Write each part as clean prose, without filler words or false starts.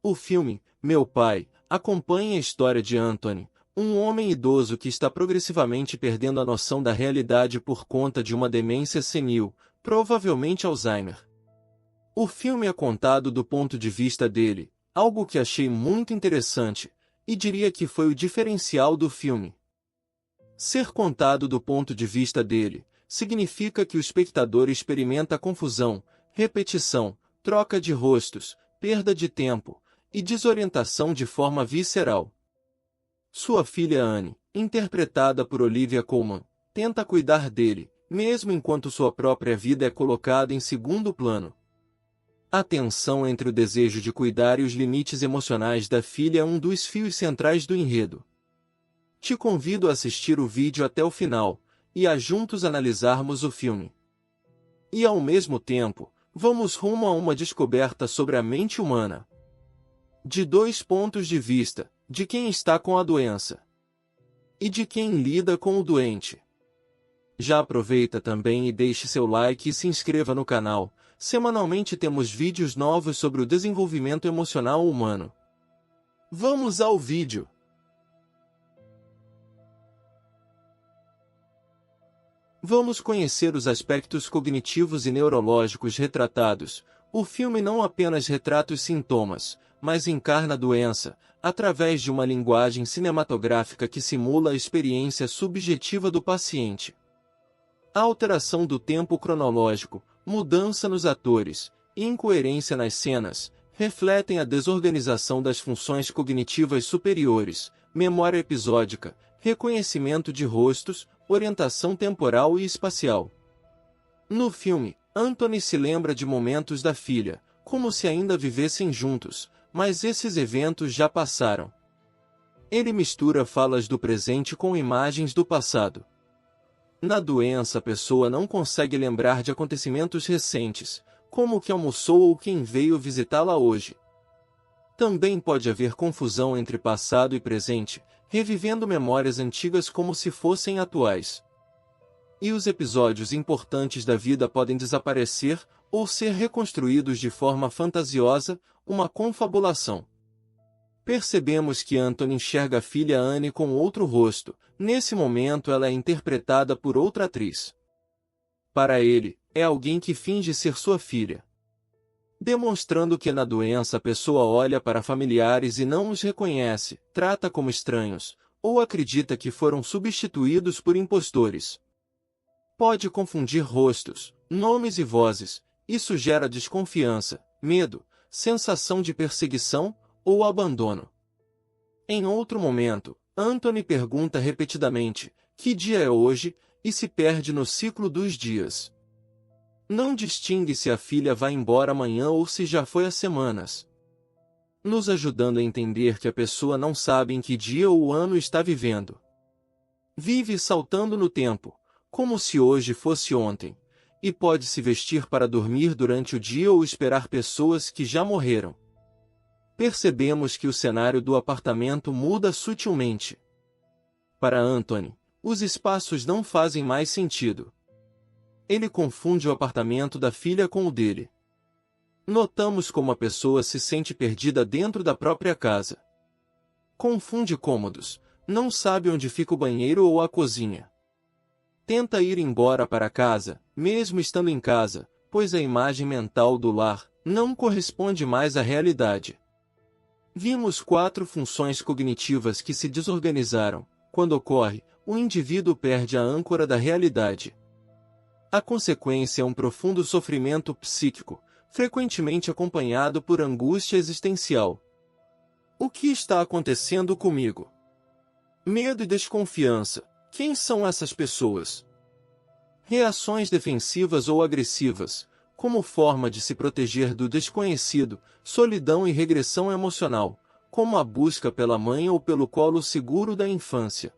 O filme, Meu Pai, acompanha a história de Anthony, um homem idoso que está progressivamente perdendo a noção da realidade por conta de uma demência senil, provavelmente Alzheimer. O filme é contado do ponto de vista dele, algo que achei muito interessante, e diria que foi o diferencial do filme. Ser contado do ponto de vista dele significa que o espectador experimenta confusão, repetição, troca de rostos, perda de tempo e desorientação de forma visceral. Sua filha Anne, interpretada por Olivia Colman, tenta cuidar dele, mesmo enquanto sua própria vida é colocada em segundo plano. A tensão entre o desejo de cuidar e os limites emocionais da filha é um dos fios centrais do enredo. Te convido a assistir o vídeo até o final, e a juntos analisarmos o filme. E ao mesmo tempo, vamos rumo a uma descoberta sobre a mente humana. De dois pontos de vista, de quem está com a doença e de quem lida com o doente. Já aproveita também e deixe seu like e se inscreva no canal. Semanalmente temos vídeos novos sobre o desenvolvimento emocional humano. Vamos ao vídeo! Vamos conhecer os aspectos cognitivos e neurológicos retratados. O filme não apenas retrata os sintomas, mas encarna a doença, através de uma linguagem cinematográfica que simula a experiência subjetiva do paciente. A alteração do tempo cronológico, mudança nos atores e incoerência nas cenas refletem a desorganização das funções cognitivas superiores, memória episódica, reconhecimento de rostos, orientação temporal e espacial. No filme, Anthony se lembra de momentos da filha, como se ainda vivessem juntos, mas esses eventos já passaram. Ele mistura falas do presente com imagens do passado. Na doença, a pessoa não consegue lembrar de acontecimentos recentes, como o que almoçou ou quem veio visitá-la hoje. Também pode haver confusão entre passado e presente, revivendo memórias antigas como se fossem atuais. E os episódios importantes da vida podem desaparecer ou ser reconstruídos de forma fantasiosa, uma confabulação. Percebemos que Anthony enxerga a filha Anne com outro rosto. Nesse momento ela é interpretada por outra atriz. Para ele, é alguém que finge ser sua filha. Demonstrando que na doença a pessoa olha para familiares e não os reconhece, trata como estranhos, ou acredita que foram substituídos por impostores. Pode confundir rostos, nomes e vozes. Isso gera desconfiança, medo, sensação de perseguição ou abandono. Em outro momento, Anthony pergunta repetidamente: que dia é hoje? E se perde no ciclo dos dias. Não distingue se a filha vai embora amanhã ou se já foi há semanas. Nos ajudando a entender que a pessoa não sabe em que dia ou ano está vivendo. Vive saltando no tempo, como se hoje fosse ontem, e pode se vestir para dormir durante o dia ou esperar pessoas que já morreram. Percebemos que o cenário do apartamento muda sutilmente. Para Anthony, os espaços não fazem mais sentido. Ele confunde o apartamento da filha com o dele. Notamos como a pessoa se sente perdida dentro da própria casa. Confunde cômodos, não sabe onde fica o banheiro ou a cozinha. Tenta ir embora para casa, mesmo estando em casa, pois a imagem mental do lar não corresponde mais à realidade. Vimos 4 funções cognitivas que se desorganizaram. Quando ocorre, o indivíduo perde a âncora da realidade. A consequência é um profundo sofrimento psíquico, frequentemente acompanhado por angústia existencial. O que está acontecendo comigo? Medo e desconfiança. Quem são essas pessoas? Reações defensivas ou agressivas, como forma de se proteger do desconhecido, solidão e regressão emocional, como a busca pela mãe ou pelo colo seguro da infância.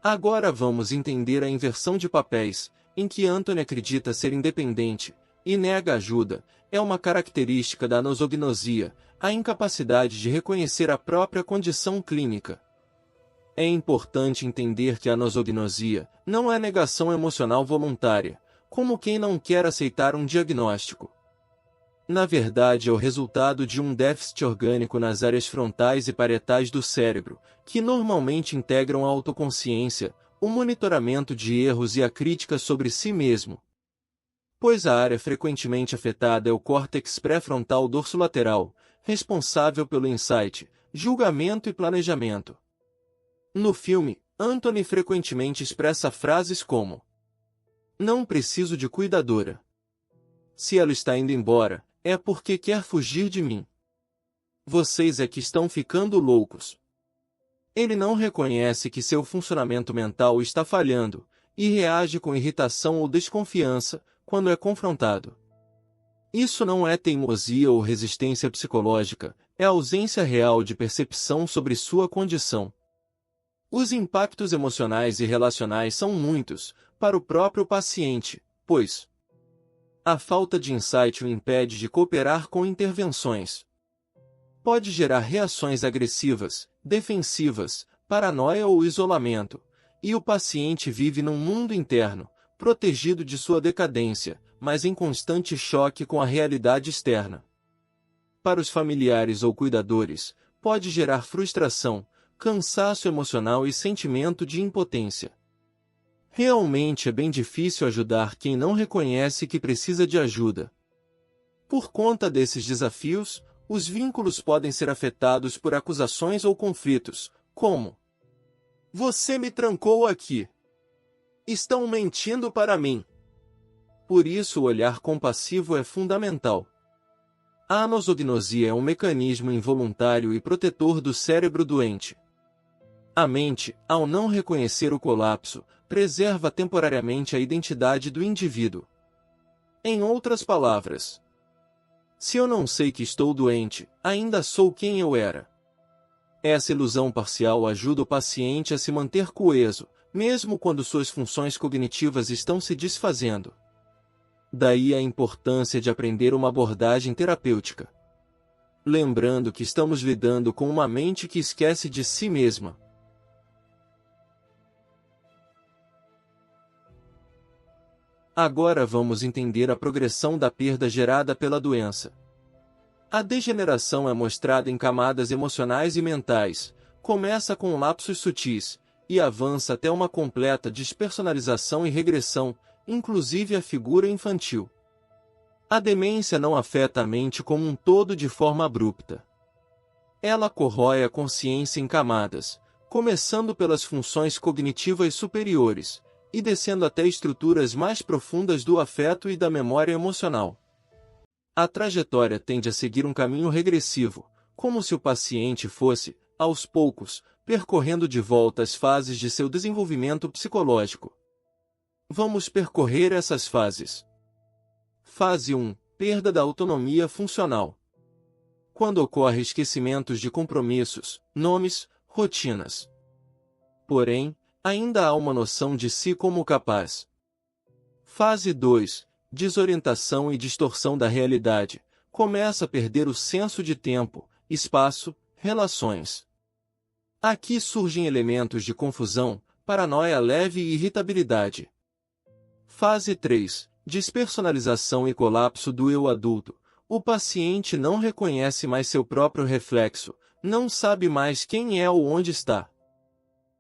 Agora vamos entender a inversão de papéis, em que Anthony acredita ser independente e nega ajuda. É uma característica da anosognosia, a incapacidade de reconhecer a própria condição clínica. É importante entender que a nosognosia não é negação emocional voluntária, como quem não quer aceitar um diagnóstico. Na verdade, é o resultado de um déficit orgânico nas áreas frontais e parietais do cérebro, que normalmente integram a autoconsciência, o monitoramento de erros e a crítica sobre si mesmo. Pois a área frequentemente afetada é o córtex pré-frontal dorsolateral, responsável pelo insight, julgamento e planejamento. No filme, Anthony frequentemente expressa frases como: "Não preciso de cuidadora. Se ela está indo embora, é porque quer fugir de mim. Vocês é que estão ficando loucos." Ele não reconhece que seu funcionamento mental está falhando, e reage com irritação ou desconfiança quando é confrontado. Isso não é teimosia ou resistência psicológica, é ausência real de percepção sobre sua condição. Os impactos emocionais e relacionais são muitos, para o próprio paciente, pois a falta de insight o impede de cooperar com intervenções. Pode gerar reações agressivas, defensivas, paranoia ou isolamento, e o paciente vive num mundo interno, protegido de sua decadência, mas em constante choque com a realidade externa. Para os familiares ou cuidadores, pode gerar frustração, cansaço emocional e sentimento de impotência. Realmente é bem difícil ajudar quem não reconhece que precisa de ajuda. Por conta desses desafios, os vínculos podem ser afetados por acusações ou conflitos, como: "Você me trancou aqui. Estão mentindo para mim." Por isso o olhar compassivo é fundamental. A anosognosia é um mecanismo involuntário e protetor do cérebro doente. A mente, ao não reconhecer o colapso, preserva temporariamente a identidade do indivíduo. Em outras palavras, se eu não sei que estou doente, ainda sou quem eu era. Essa ilusão parcial ajuda o paciente a se manter coeso, mesmo quando suas funções cognitivas estão se desfazendo. Daí a importância de aprender uma abordagem terapêutica. Lembrando que estamos lidando com uma mente que esquece de si mesma. Agora vamos entender a progressão da perda gerada pela doença. A degeneração é mostrada em camadas emocionais e mentais, começa com lapsos sutis, e avança até uma completa despersonalização e regressão, inclusive a figura infantil. A demência não afeta a mente como um todo de forma abrupta. Ela corrói a consciência em camadas, começando pelas funções cognitivas superiores, e descendo até estruturas mais profundas do afeto e da memória emocional. A trajetória tende a seguir um caminho regressivo, como se o paciente fosse, aos poucos, percorrendo de volta as fases de seu desenvolvimento psicológico. Vamos percorrer essas fases. Fase 1. Perda da autonomia funcional. Quando ocorre esquecimentos de compromissos, nomes, rotinas. Porém, ainda há uma noção de si como capaz. Fase 2. Desorientação e distorção da realidade. Começa a perder o senso de tempo, espaço, relações. Aqui surgem elementos de confusão, paranoia leve e irritabilidade. Fase 3. Despersonalização e colapso do eu adulto. O paciente não reconhece mais seu próprio reflexo, não sabe mais quem é ou onde está.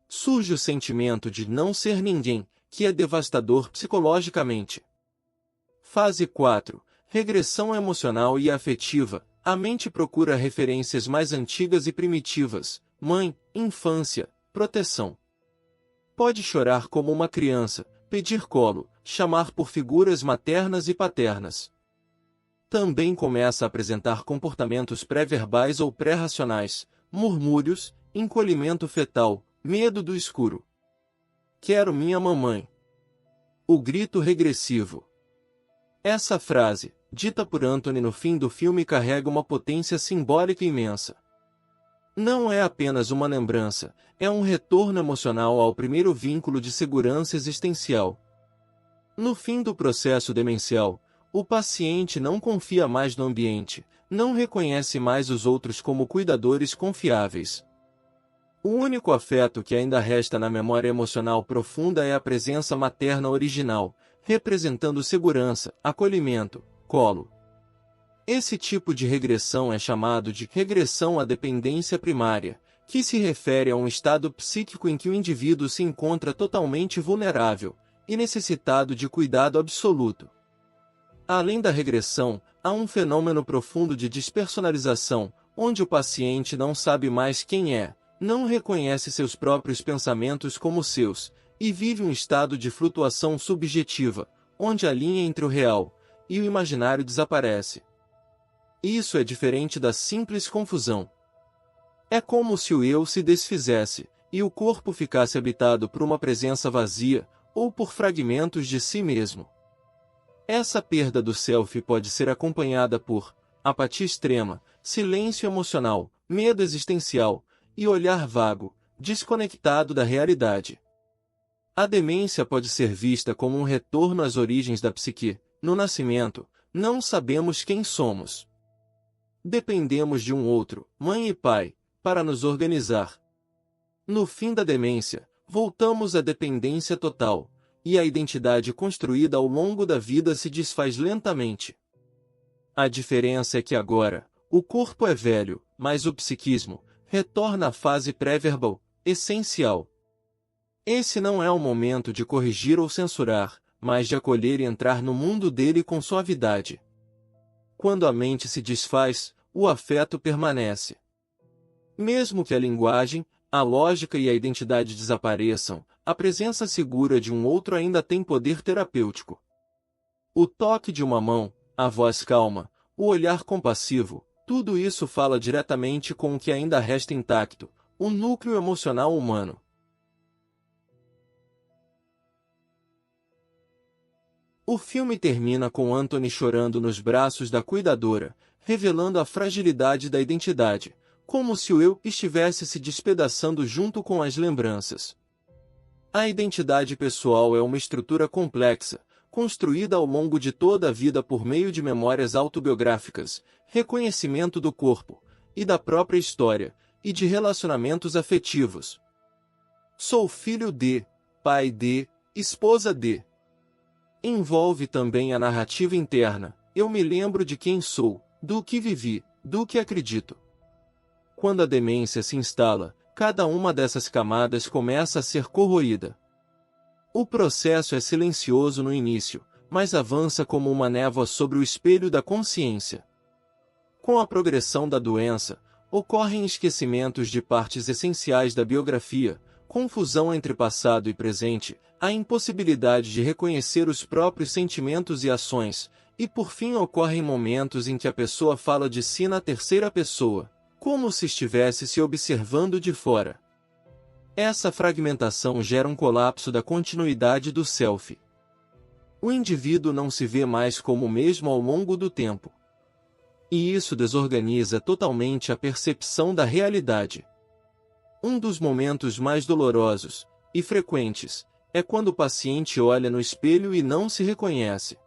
Surge o sentimento de não ser ninguém, que é devastador psicologicamente. Fase 4. Regressão emocional e afetiva. A mente procura referências mais antigas e primitivas, mãe, infância, proteção. Pode chorar como uma criança, pedir colo, chamar por figuras maternas e paternas. Também começa a apresentar comportamentos pré-verbais ou pré-racionais, murmúrios, encolhimento fetal, medo do escuro. Quero minha mamãe. O grito regressivo. Essa frase, dita por Anthony no fim do filme, carrega uma potência simbólica imensa. Não é apenas uma lembrança, é um retorno emocional ao primeiro vínculo de segurança existencial. No fim do processo demencial, o paciente não confia mais no ambiente, não reconhece mais os outros como cuidadores confiáveis. O único afeto que ainda resta na memória emocional profunda é a presença materna original, representando segurança, acolhimento, colo. Esse tipo de regressão é chamado de regressão à dependência primária, que se refere a um estado psíquico em que o indivíduo se encontra totalmente vulnerável e necessitado de cuidado absoluto. Além da regressão, há um fenômeno profundo de despersonalização, onde o paciente não sabe mais quem é, não reconhece seus próprios pensamentos como seus, e vive um estado de flutuação subjetiva, onde a linha entre o real e o imaginário desaparece. Isso é diferente da simples confusão. É como se o eu se desfizesse, e o corpo ficasse habitado por uma presença vazia, ou por fragmentos de si mesmo. Essa perda do self pode ser acompanhada por apatia extrema, silêncio emocional, medo existencial, e olhar vago, desconectado da realidade. A demência pode ser vista como um retorno às origens da psique. No nascimento, não sabemos quem somos. Dependemos de um outro, mãe e pai, para nos organizar. No fim da demência, voltamos à dependência total, e a identidade construída ao longo da vida se desfaz lentamente. A diferença é que agora, o corpo é velho, mas o psiquismo retorna à fase pré-verbal, essencial. Esse não é o momento de corrigir ou censurar, mas de acolher e entrar no mundo dele com suavidade. Quando a mente se desfaz, o afeto permanece. Mesmo que a linguagem, a lógica e a identidade desapareçam, a presença segura de um outro ainda tem poder terapêutico. O toque de uma mão, a voz calma, o olhar compassivo, tudo isso fala diretamente com o que ainda resta intacto, o núcleo emocional humano. O filme termina com Anthony chorando nos braços da cuidadora, revelando a fragilidade da identidade, como se o eu estivesse se despedaçando junto com as lembranças. A identidade pessoal é uma estrutura complexa, construída ao longo de toda a vida por meio de memórias autobiográficas, reconhecimento do corpo e da própria história, e de relacionamentos afetivos. Sou filho de, pai de, esposa de. Envolve também a narrativa interna, eu me lembro de quem sou, do que vivi, do que acredito. Quando a demência se instala, cada uma dessas camadas começa a ser corroída. O processo é silencioso no início, mas avança como uma névoa sobre o espelho da consciência. Com a progressão da doença, ocorrem esquecimentos de partes essenciais da biografia, confusão entre passado e presente, a impossibilidade de reconhecer os próprios sentimentos e ações, e por fim ocorrem momentos em que a pessoa fala de si na terceira pessoa, como se estivesse se observando de fora. Essa fragmentação gera um colapso da continuidade do self. O indivíduo não se vê mais como o mesmo ao longo do tempo. E isso desorganiza totalmente a percepção da realidade. Um dos momentos mais dolorosos, e frequentes, é quando o paciente olha no espelho e não se reconhece.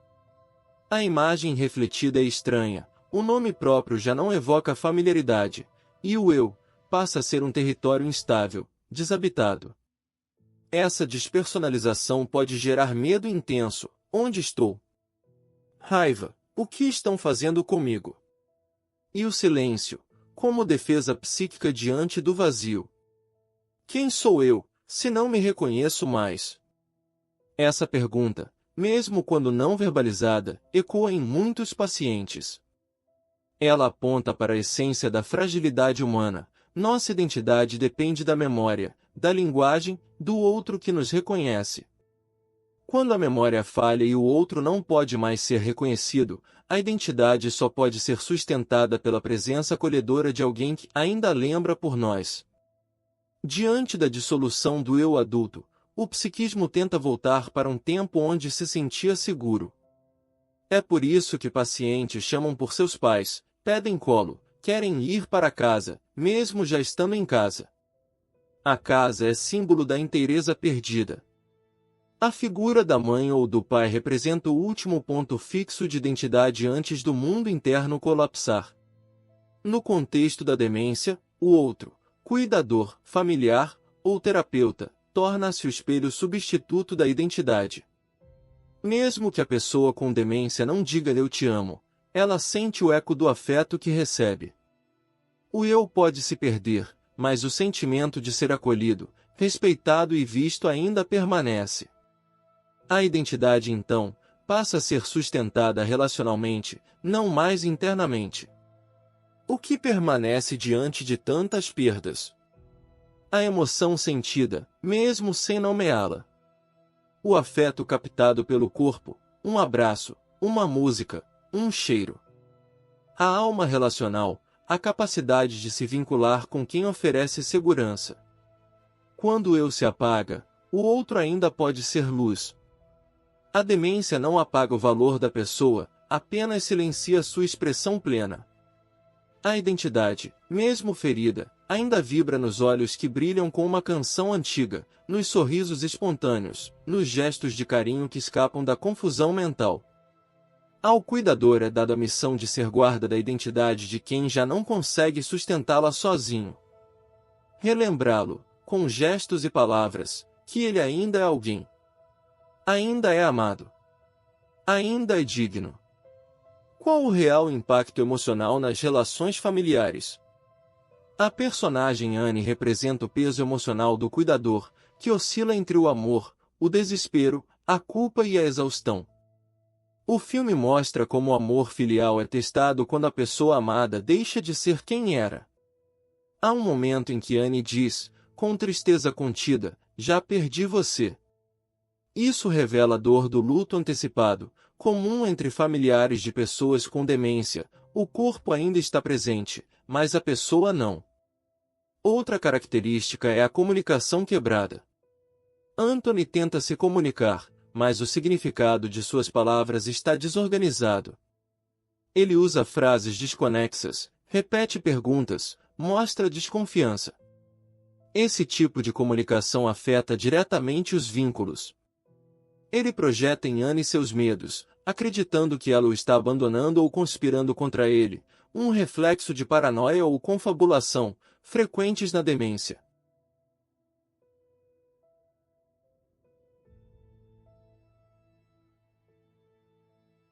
A imagem refletida é estranha, o nome próprio já não evoca familiaridade, e o eu passa a ser um território instável, desabitado. Essa despersonalização pode gerar medo intenso. Onde estou? Raiva. O que estão fazendo comigo? E o silêncio, como defesa psíquica diante do vazio. Quem sou eu, se não me reconheço mais? Essa pergunta, mesmo quando não verbalizada, ecoa em muitos pacientes. Ela aponta para a essência da fragilidade humana. Nossa identidade depende da memória, da linguagem, do outro que nos reconhece. Quando a memória falha e o outro não pode mais ser reconhecido, a identidade só pode ser sustentada pela presença acolhedora de alguém que ainda lembra por nós. Diante da dissolução do eu adulto, o psiquismo tenta voltar para um tempo onde se sentia seguro. É por isso que pacientes chamam por seus pais, pedem colo, querem ir para casa, mesmo já estando em casa. A casa é símbolo da inteireza perdida. A figura da mãe ou do pai representa o último ponto fixo de identidade antes do mundo interno colapsar. No contexto da demência, o outro, cuidador, familiar ou terapeuta, torna-se o espelho substituto da identidade. Mesmo que a pessoa com demência não diga "eu te amo", ela sente o eco do afeto que recebe. O eu pode se perder, mas o sentimento de ser acolhido, respeitado e visto ainda permanece. A identidade, então, passa a ser sustentada relacionalmente, não mais internamente. O que permanece diante de tantas perdas? A emoção sentida, mesmo sem nomeá-la. O afeto captado pelo corpo, um abraço, uma música, um cheiro. A alma relacional, a capacidade de se vincular com quem oferece segurança. Quando o eu se apaga, o outro ainda pode ser luz. A demência não apaga o valor da pessoa, apenas silencia sua expressão plena. A identidade, mesmo ferida, ainda vibra nos olhos que brilham com uma canção antiga, nos sorrisos espontâneos, nos gestos de carinho que escapam da confusão mental. Ao cuidador é dada a missão de ser guarda da identidade de quem já não consegue sustentá-la sozinho. Relembrá-lo, com gestos e palavras, que ele ainda é alguém. Ainda é amado. Ainda é digno. Qual o real impacto emocional nas relações familiares? A personagem Anne representa o peso emocional do cuidador, que oscila entre o amor, o desespero, a culpa e a exaustão. O filme mostra como o amor filial é testado quando a pessoa amada deixa de ser quem era. Há um momento em que Anne diz, com tristeza contida, "Já perdi você." Isso revela a dor do luto antecipado, comum entre familiares de pessoas com demência. O corpo ainda está presente, mas a pessoa não. Outra característica é a comunicação quebrada. Anthony tenta se comunicar, mas o significado de suas palavras está desorganizado. Ele usa frases desconexas, repete perguntas, mostra desconfiança. Esse tipo de comunicação afeta diretamente os vínculos. Ele projeta em Anne seus medos, acreditando que ela o está abandonando ou conspirando contra ele, um reflexo de paranoia ou confabulação, frequentes na demência.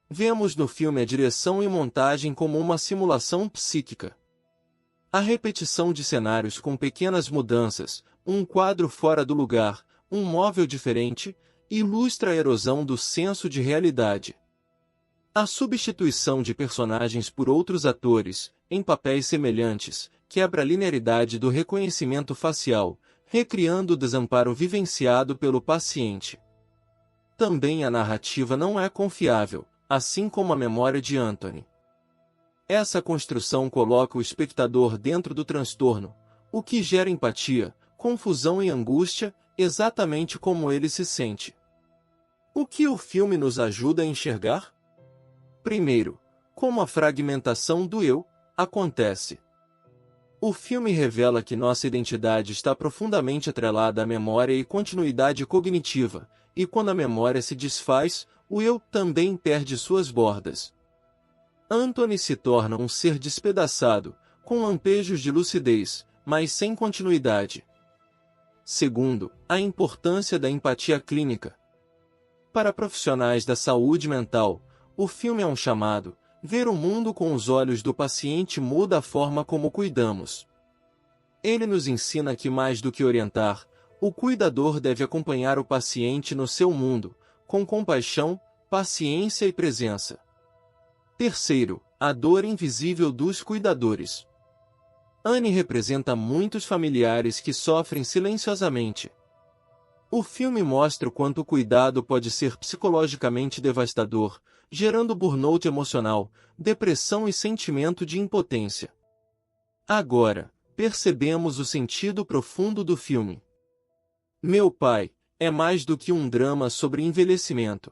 Vemos no filme a direção e montagem como uma simulação psíquica. A repetição de cenários com pequenas mudanças, um quadro fora do lugar, um móvel diferente, ilustra a erosão do senso de realidade. A substituição de personagens por outros atores, em papéis semelhantes, quebra a linearidade do reconhecimento facial, recriando o desamparo vivenciado pelo paciente. Também a narrativa não é confiável, assim como a memória de Anthony. Essa construção coloca o espectador dentro do transtorno, o que gera empatia, confusão e angústia, exatamente como ele se sente. O que o filme nos ajuda a enxergar? Primeiro, como a fragmentação do eu acontece. O filme revela que nossa identidade está profundamente atrelada à memória e continuidade cognitiva, e quando a memória se desfaz, o eu também perde suas bordas. Anthony se torna um ser despedaçado, com lampejos de lucidez, mas sem continuidade. Segundo, a importância da empatia clínica. Para profissionais da saúde mental, o filme é um chamado. Ver o mundo com os olhos do paciente muda a forma como cuidamos. Ele nos ensina que mais do que orientar, o cuidador deve acompanhar o paciente no seu mundo, com compaixão, paciência e presença. Terceiro, a dor invisível dos cuidadores. Anne representa muitos familiares que sofrem silenciosamente. O filme mostra o quanto o cuidado pode ser psicologicamente devastador, gerando burnout emocional, depressão e sentimento de impotência. Agora, percebemos o sentido profundo do filme. Meu Pai é mais do que um drama sobre envelhecimento.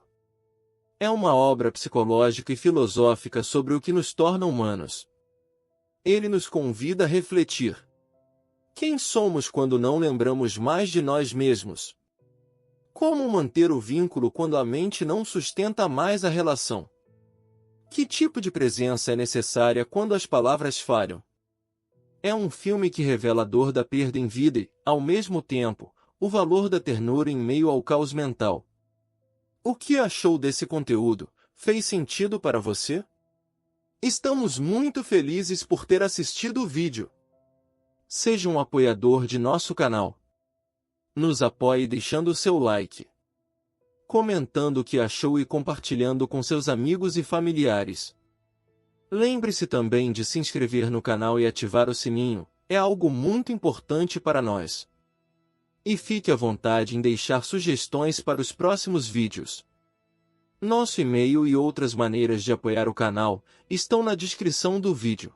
É uma obra psicológica e filosófica sobre o que nos torna humanos. Ele nos convida a refletir. Quem somos quando não lembramos mais de nós mesmos? Como manter o vínculo quando a mente não sustenta mais a relação? Que tipo de presença é necessária quando as palavras falham? É um filme que revela a dor da perda em vida e, ao mesmo tempo, o valor da ternura em meio ao caos mental. O que achou desse conteúdo? Fez sentido para você? Estamos muito felizes por ter assistido o vídeo. Seja um apoiador de nosso canal. Nos apoie deixando seu like, comentando o que achou e compartilhando com seus amigos e familiares. Lembre-se também de se inscrever no canal e ativar o sininho, é algo muito importante para nós. E fique à vontade em deixar sugestões para os próximos vídeos. Nosso e-mail e outras maneiras de apoiar o canal estão na descrição do vídeo.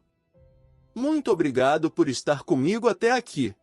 Muito obrigado por estar comigo até aqui.